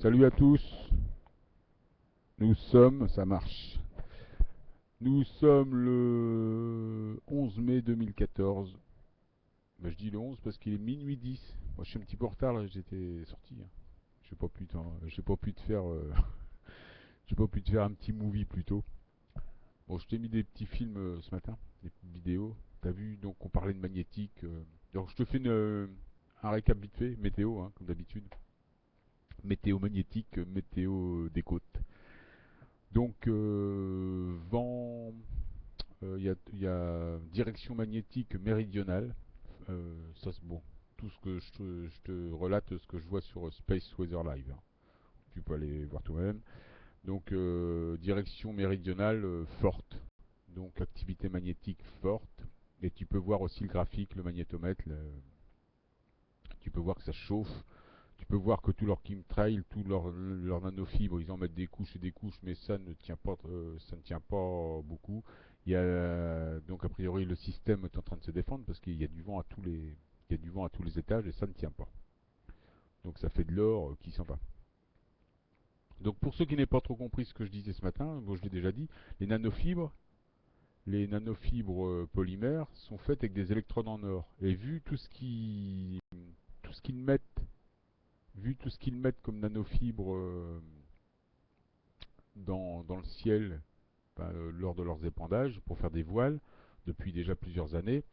Salut à tous, ça marche. Nous sommes le 11 mai 2014. Je dis le 11 parce qu'il est minuit 10. Moi je suis un petit peu en retard là, j'étais sorti, hein. J'ai pas pu te faire, j'ai pas pu te faire un petit movie plus tôt. Bon, je t'ai mis des petits films ce matin, des petites vidéos. T'as vu, donc on parlait de magnétique. Donc je te fais un récap vite fait, météo, hein, comme d'habitude. Météo magnétique, météo des côtes. Donc vent, il y a direction magnétique méridionale. Ça, c'est bon. Tout ce que je te relate, ce que je vois sur Space Weather Live, hein. Tu peux aller voir toi-même. Donc, direction méridionale forte. Donc, activité magnétique forte. Et tu peux voir aussi le graphique, le magnétomètre. Tu peux voir que ça chauffe. Tu peux voir que tout leur chemtrail, tout leur nanofibres, ils en mettent des couches et des couches, mais ça ne tient pas beaucoup. Il y a donc a priori le système est en train de se défendre parce qu'il y a du vent à il y a du vent à tous les étages et ça ne tient pas. Donc ça fait de l'or qui s'en va. Donc pour ceux qui n'aient pas trop compris ce que je disais ce matin, bon je l'ai déjà dit, les nanofibres, les nanofibres polymères sont faites avec des électrodes en or. Et tout ce qu'ils mettent, vu tout ce qu'ils mettent comme nanofibres dans le ciel, lors de leurs épandages pour faire des voiles depuis déjà plusieurs années.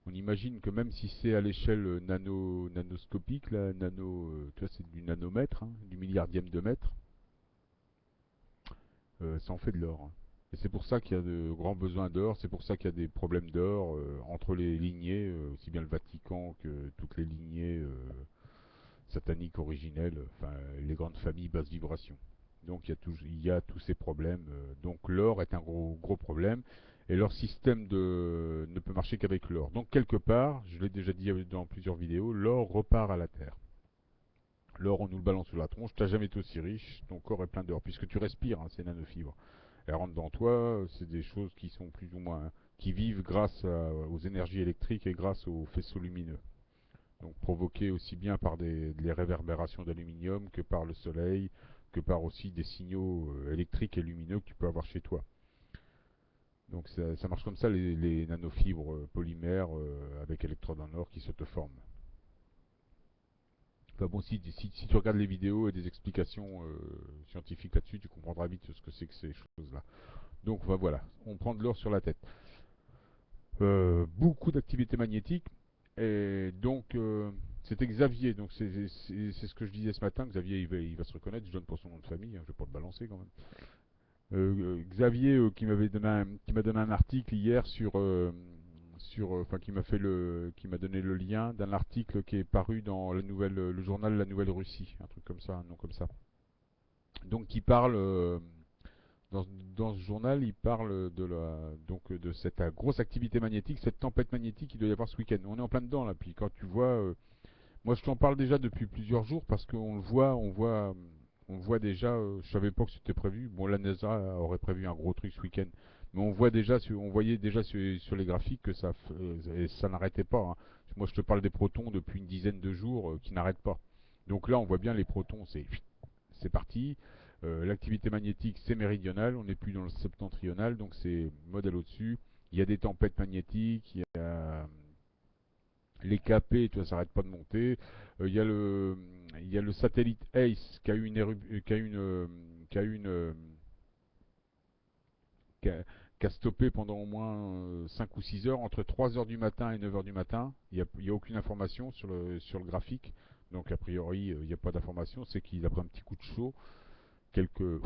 On imagine que même si c'est à l'échelle nanoscopique, là, tu vois, c'est du nanomètre, hein, du milliardième de mètre, ça en fait de l'or, hein. Et c'est pour ça qu'il y a de grands besoins d'or, c'est pour ça qu'il y a des problèmes d'or entre les lignées, aussi bien le Vatican que toutes les lignées sataniques originelles, enfin les grandes familles basse vibration. Donc il y a tous ces problèmes. Donc l'or est un gros problème. Et leur système ne peut marcher qu'avec l'or. Donc quelque part, je l'ai déjà dit dans plusieurs vidéos, l'or repart à la Terre. L'or, on nous le balance sous la tronche, t'as jamais été aussi riche, ton corps est plein d'or, puisque tu respires, hein, ces nanofibres. Elles rentrent dans toi, c'est des choses qui sont plus ou moins, qui vivent aux énergies électriques et grâce aux faisceaux lumineux. Donc provoquées aussi bien par les réverbérations d'aluminium que par le soleil, que par aussi des signaux électriques et lumineux que tu peux avoir chez toi. Donc ça marche comme ça les nanofibres polymères avec électrodes en or qui se te forment. Enfin bon, si tu regardes les vidéos et des explications scientifiques là-dessus, tu comprendras vite ce que c'est que ces choses-là. Donc voilà, on prend de l'or sur la tête. Beaucoup d'activités magnétiques. Et donc, c'était Xavier, donc c'est ce que je disais ce matin. Xavier, il va se reconnaître, je donne pour son nom de famille, hein, je vais pas le balancer quand même. Xavier qui m'a donné un article hier enfin qui m'a donné le lien d'un article qui est paru dans le journal La Nouvelle Russie, un truc comme ça, un nom comme ça. Donc qui parle dans, dans ce journal, il parle de cette grosse activité magnétique, cette tempête magnétique qu'il doit y avoir ce week-end. On est en plein dedans là, puis quand tu vois, moi je t'en parle déjà depuis plusieurs jours parce qu'on le voit, on voit déjà. Je savais pas que c'était prévu. Bon, la NASA aurait prévu un gros truc ce week-end, mais on voyait déjà sur les graphiques que ça n'arrêtait pas, hein. Moi je te parle des protons depuis une dizaine de jours qui n'arrêtent pas. Donc là on voit bien les protons, c'est parti. L'activité magnétique c'est méridional, on n'est plus dans le septentrional, donc c'est modèle au-dessus. Il y a des tempêtes magnétiques, il y a les KP, tu vois, ça n'arrête pas de monter. Il y a le satellite ACE qui a eu une, qui a eu une, qui a eu une, qui a stoppé pendant au moins 5 ou 6 heures, entre 3 heures du matin et 9 heures du matin. Il y a aucune information sur le graphique. Donc a priori, il n'y a pas d'information. C'est qu'il a pris un petit coup de chaud, quelques,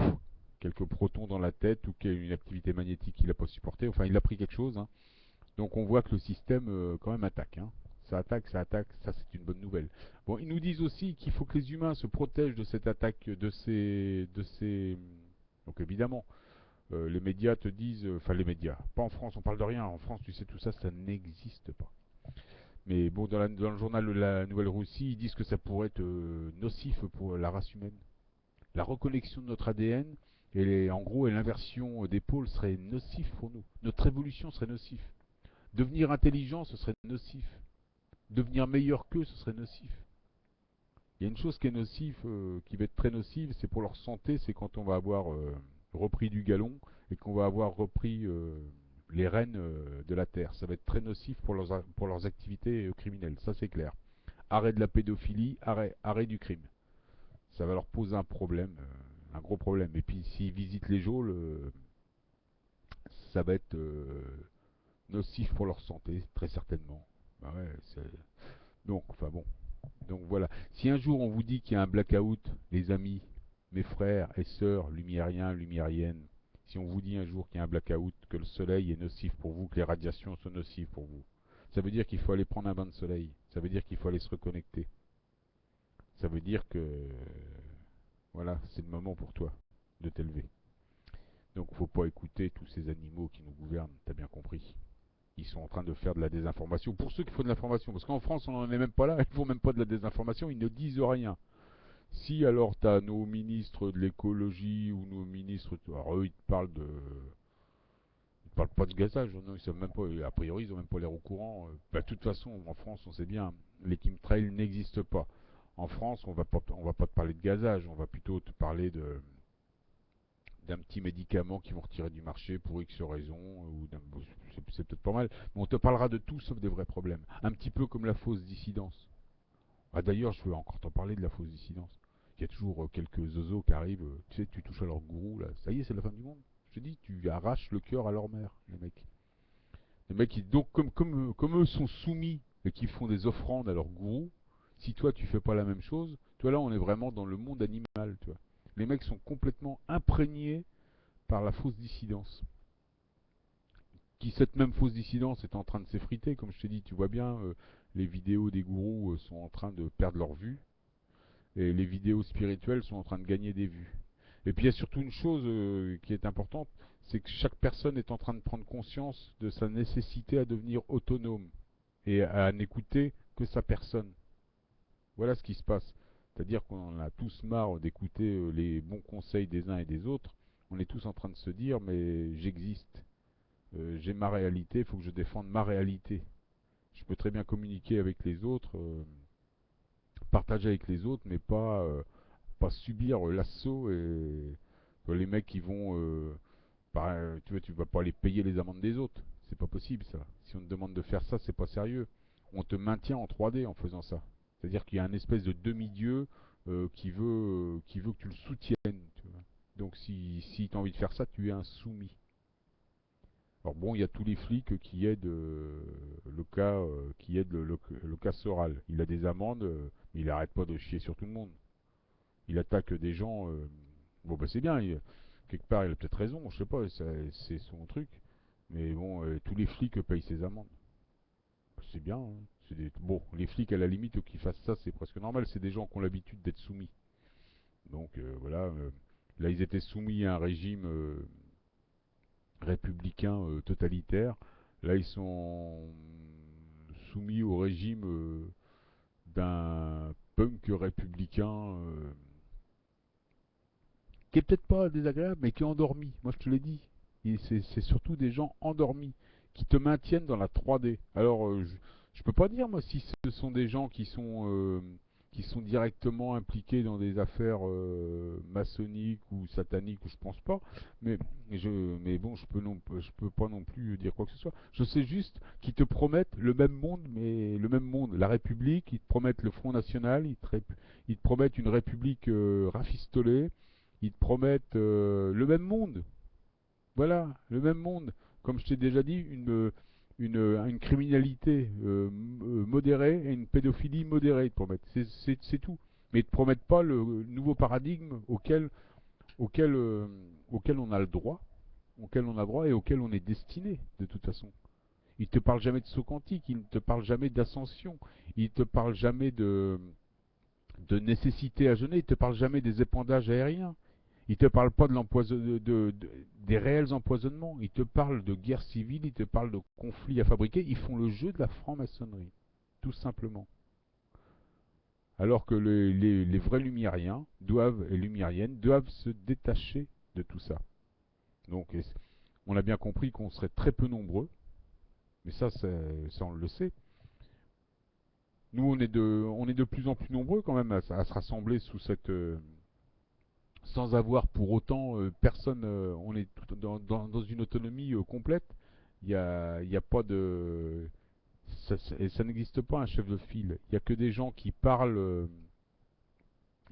quelques protons dans la tête ou qu'il y a une activité magnétique qu'il n'a pas supportée. Enfin, il a pris quelque chose, hein. Donc on voit que le système quand même attaque, hein. Ça attaque, ça c'est une bonne nouvelle. Bon, ils nous disent aussi qu'il faut que les humains se protègent de cette attaque, de ces... Donc évidemment, les médias te disent, enfin les médias, pas en France, on parle de rien. En France, tu sais, tout ça, ça n'existe pas. Mais bon, dans le journal de la Nouvelle-Russie, ils disent que ça pourrait être nocif pour la race humaine. La reconnexion de notre ADN, en gros, et l'inversion des pôles serait nocif pour nous. Notre évolution serait nocif. Devenir intelligent, ce serait nocif. Devenir meilleur qu'eux, ce serait nocif. Il y a une chose qui est nocive, qui va être très nocive, c'est pour leur santé, c'est quand on va avoir repris du galon et qu'on va avoir repris les rênes de la terre. Ça va être très nocif pour leurs activités criminelles, ça c'est clair. Arrêt de la pédophilie, arrêt du crime. Ça va leur poser un problème, un gros problème. Et puis s'ils visitent les geôles, ça va être nocif pour leur santé, très certainement. Bah ouais, donc, enfin bon. Donc voilà. Si un jour on vous dit qu'il y a un blackout, les amis, mes frères et sœurs, lumiériens, lumiériennes, si on vous dit un jour qu'il y a un blackout, que le soleil est nocif pour vous, que les radiations sont nocives pour vous, ça veut dire qu'il faut aller prendre un bain de soleil. Ça veut dire qu'il faut aller se reconnecter. Ça veut dire que, voilà, c'est le moment pour toi de t'élever. Donc faut pas écouter tous ces animaux qui nous gouvernent, t'as bien compris. Ils sont en train de faire de la désinformation. Pour ceux qui font de l'information, parce qu'en France on n'en est même pas là, ils font même pas de la désinformation, ils ne disent rien. Si alors t'as nos ministres de l'écologie ou nos ministres, alors eux ils te parlent de, ils parlent pas de gazage, non, ils savent même pas, a priori ils ont même pas l'air au courant. Bah, de toute façon en France on sait bien, les chemtrails n'existent pas. En France on va pas te parler de gazage, on va plutôt te parler de d'un petit médicament qu'ils vont retirer du marché pour X raisons, c'est peut-être pas mal, mais on te parlera de tout sauf des vrais problèmes. Un petit peu comme la fausse dissidence. Ah d'ailleurs, je veux encore t'en parler de la fausse dissidence. Il y a toujours quelques zozos qui arrivent, tu sais, tu touches à leur gourou, là, ça y est, c'est la fin du monde. Je te dis, tu arraches le cœur à leur mère, les mecs. Les mecs, donc, comme eux sont soumis et qui font des offrandes à leur gourou, si toi tu fais pas la même chose, toi là, on est vraiment dans le monde animal, tu vois. Les mecs sont complètement imprégnés par la fausse dissidence. Qui cette même fausse dissidence est en train de s'effriter, comme je t'ai dit, tu vois bien, les vidéos des gourous sont en train de perdre leur vue, et les vidéos spirituelles sont en train de gagner des vues. Et puis il y a surtout une chose qui est importante, c'est que chaque personne est en train de prendre conscience de sa nécessité à devenir autonome et à n'écouter que sa personne. Voilà ce qui se passe. C'est-à-dire qu'on a tous marre d'écouter les bons conseils des uns et des autres. On est tous en train de se dire, mais j'existe. J'ai ma réalité, il faut que je défende ma réalité. Je peux très bien communiquer avec les autres, partager avec les autres, mais pas subir l'assaut et les mecs qui vont, tu vois, tu vas pas aller payer les amendes des autres. C'est pas possible ça. Si on te demande de faire ça, c'est pas sérieux. On te maintient en 3D en faisant ça. C'est-à-dire qu'il y a un espèce de demi-dieu qui veut que tu le soutiennes. Tu vois. Donc si tu as envie de faire ça, tu es un soumis. Alors bon, il y a tous les flics qui aident le cas Soral. Il a des amendes, mais il arrête pas de chier sur tout le monde. Il attaque des gens. Bon, bah c'est bien. Quelque part, il a peut-être raison. Je sais pas, c'est son truc. Mais bon, tous les flics payent ses amendes. C'est bien. Hein. Bon, les flics à la limite qui fassent ça, c'est presque normal. C'est des gens qui ont l'habitude d'être soumis. Donc voilà. Là, ils étaient soumis à un régime républicain totalitaire. Là, ils sont soumis au régime d'un punk républicain qui est peut-être pas désagréable, mais qui est endormi. Moi, je te l'ai dit. C'est surtout des gens endormis qui te maintiennent dans la 3D. Alors, je peux pas dire moi si ce sont des gens qui sont directement impliqués dans des affaires maçonniques ou sataniques, ou je pense pas. Mais mais bon, je peux pas non plus dire quoi que ce soit. Je sais juste qu'ils te promettent le même monde, mais le même monde, la République. Ils te promettent le Front National. Ils te promettent une République rafistolée. Ils te promettent le même monde. Voilà, le même monde. Comme je t'ai déjà dit, une criminalité modérée et une pédophilie modérée, ils te promettent. C'est tout. Mais ils ne te promettent pas le nouveau paradigme auquel, euh, auquel on a le droit, auquel on a droit et auquel on est destiné, de toute façon. Ils ne te parlent jamais de saut quantique, ils ne te parlent jamais d'ascension, ils ne te parlent jamais de nécessité à jeûner, ils ne te parlent jamais des épandages aériens. Il ne te parle pas des réels empoisonnements. Il te parle de guerre civile, il te parle de conflits à fabriquer. Ils font le jeu de la franc-maçonnerie, tout simplement. Alors que les vrais lumiériens et lumériennes doivent se détacher de tout ça. Donc, on a bien compris qu'on serait très peu nombreux, mais ça on le sait. Nous, on est de plus en plus nombreux quand même à se rassembler sous cette, sans avoir pour autant personne. On est dans une autonomie complète. Il y a pas de, et ça n'existe pas un chef de file. Il y a que des gens qui parlent.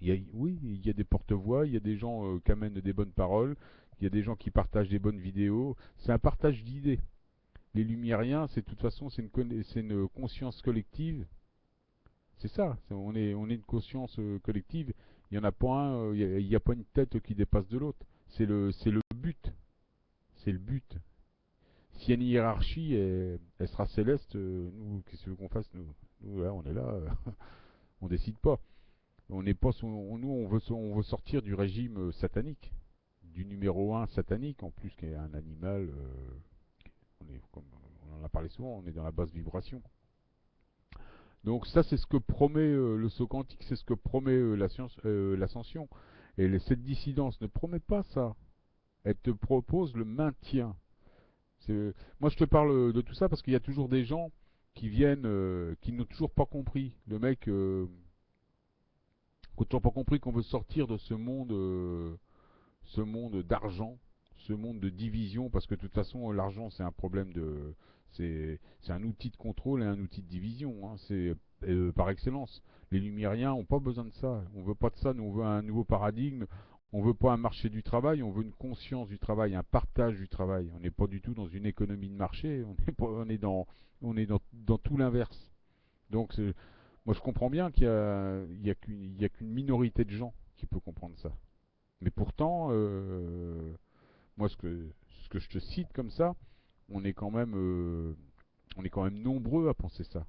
Oui, il y a des porte-voix, il y a des gens qui amènent des bonnes paroles, il y a des gens qui partagent des bonnes vidéos. C'est un partage d'idées. Les Lumiériens, c'est de toute façon, c'est une conscience collective. C'est ça, on est une conscience collective. Il y en a pas un, il y a pas une tête qui dépasse de l'autre. C'est le but. C'est le but. S'il y a une hiérarchie, elle sera céleste. Nous, qu'est-ce que tu veux qu'on fasse, nous là, on est là, on décide pas. On n'est pas, nous, on veut sortir du régime satanique, du numéro un satanique, en plus qui est un animal. Comme on en a parlé souvent, on est dans la basse vibration. Donc ça, c'est ce que promet le saut quantique, c'est ce que promet la science, l'ascension. Et cette dissidence ne promet pas ça. Elle te propose le maintien. Moi, je te parle de tout ça parce qu'il y a toujours des gens qui viennent, qui n'ont toujours pas compris. Le mec, qui n'a toujours pas compris qu'on veut sortir de ce monde d'argent, ce monde de division, parce que de toute façon, l'argent, c'est un problème de, c'est un outil de contrôle et un outil de division. Hein. C'est par excellence. Les Lumiériens n'ont pas besoin de ça. On veut pas de ça. Nous, on veut un nouveau paradigme. On veut pas un marché du travail. On veut une conscience du travail, un partage du travail. On n'est pas du tout dans une économie de marché. On est dans tout l'inverse. Donc, moi, je comprends bien qu'il y a qu'une minorité de gens qui peut comprendre ça. Mais pourtant, moi, ce que je te cite comme ça, on est quand même, euh, on est quand même nombreux à penser ça.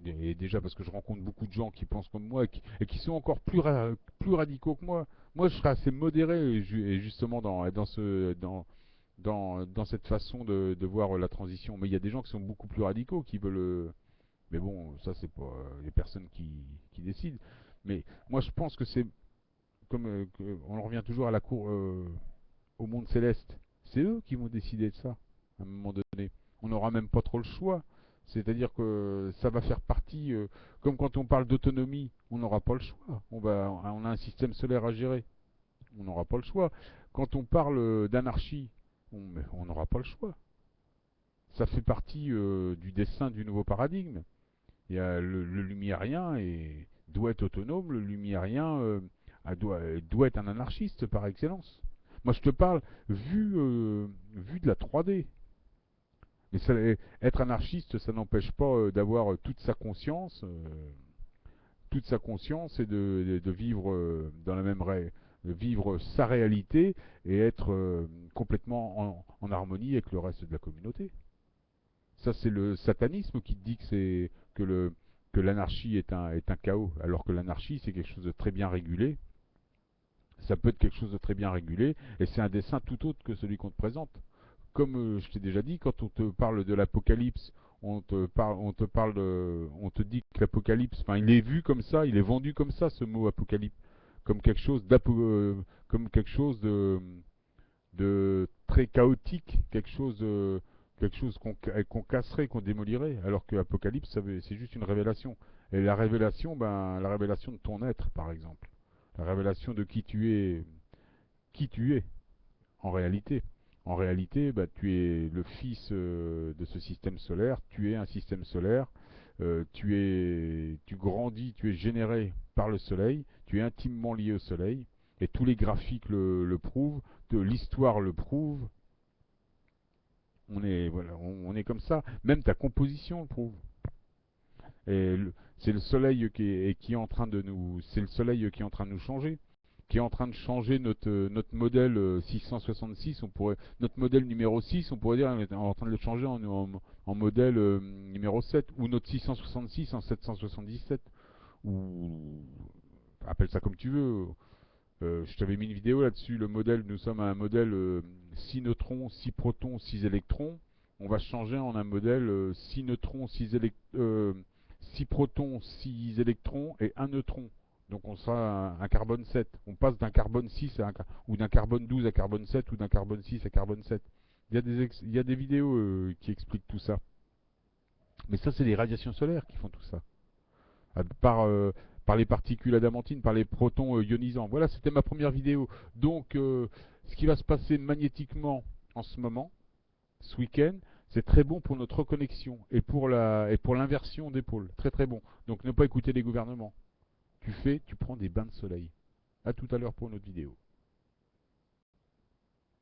Et déjà parce que je rencontre beaucoup de gens qui pensent comme moi et qui sont encore plus radicaux que moi. Moi, je serais assez modéré et justement dans cette façon de voir la transition. Mais il y a des gens qui sont beaucoup plus radicaux, qui veulent. Mais bon, ça, c'est pas les personnes qui décident. Mais moi, je pense que c'est comme on en revient toujours à la cour, au monde céleste. C'est eux qui vont décider de ça à un moment donné. On n'aura même pas trop le choix. C'est-à-dire que ça va faire partie, comme quand on parle d'autonomie, on n'aura pas le choix. On a un système solaire à gérer. On n'aura pas le choix. Quand on parle d'anarchie, on n'aura pas le choix. Ça fait partie du dessin du nouveau paradigme. Il y a le lumiérien doit être autonome. Le lumiérien doit être un anarchiste par excellence. Moi, je te parle vu de la 3D. Mais être anarchiste, ça n'empêche pas d'avoir toute sa conscience et de vivre dans la même de vivre sa réalité et être complètement en harmonie avec le reste de la communauté. Ça, c'est le satanisme qui te dit que l'anarchie est un chaos, alors que l'anarchie, c'est quelque chose de très bien régulé. Ça peut être quelque chose de très bien régulé, et c'est un dessin tout autre que celui qu'on te présente. Comme je t'ai déjà dit, quand on te parle de l'apocalypse, on te dit que l'apocalypse, enfin, il est vu comme ça, il est vendu comme ça, ce mot apocalypse, comme quelque chose comme quelque chose de très chaotique, quelque chose qu'on casserait, qu'on démolirait, alors que Apocalypse, c'est juste une révélation. Et la révélation, ben, la révélation de ton être, par exemple. La révélation de qui tu es, en réalité. En réalité, bah, tu es le fils de ce système solaire, tu es un système solaire, tu grandis, tu es généré par le soleil, tu es intimement lié au soleil, et tous les graphiques le prouvent, l'histoire le prouve, voilà, on est comme ça. Même ta composition le prouve. C'est le soleil qui est en train de nous, c'est le soleil qui est en train de nous changer, qui est en train de changer notre modèle 666. Notre modèle numéro 6, on pourrait dire, on est en train de le changer en modèle numéro 7, ou notre 666 en 777, ou appelle ça comme tu veux. Je t'avais mis une vidéo là-dessus. Le modèle, nous sommes à un modèle 6 neutrons, 6 protons, 6 électrons. On va changer en un modèle 6 neutrons, 6 protons, 6 électrons et un neutron. Donc on sera un carbone 7. On passe d'un carbone 6 ou d'un carbone 12 à carbone 7 ou d'un carbone 6 à carbone 7. Il y a des vidéos qui expliquent tout ça. Mais ça, c'est les radiations solaires qui font tout ça. par les particules adamantines, par les protons ionisants. Voilà, c'était ma première vidéo. Donc, ce qui va se passer magnétiquement en ce moment, ce week-end, c'est très bon pour notre reconnexion et pour l'inversion des pôles. Très très bon. Donc ne pas écouter les gouvernements. Tu prends des bains de soleil. À tout à l'heure pour une autre vidéo.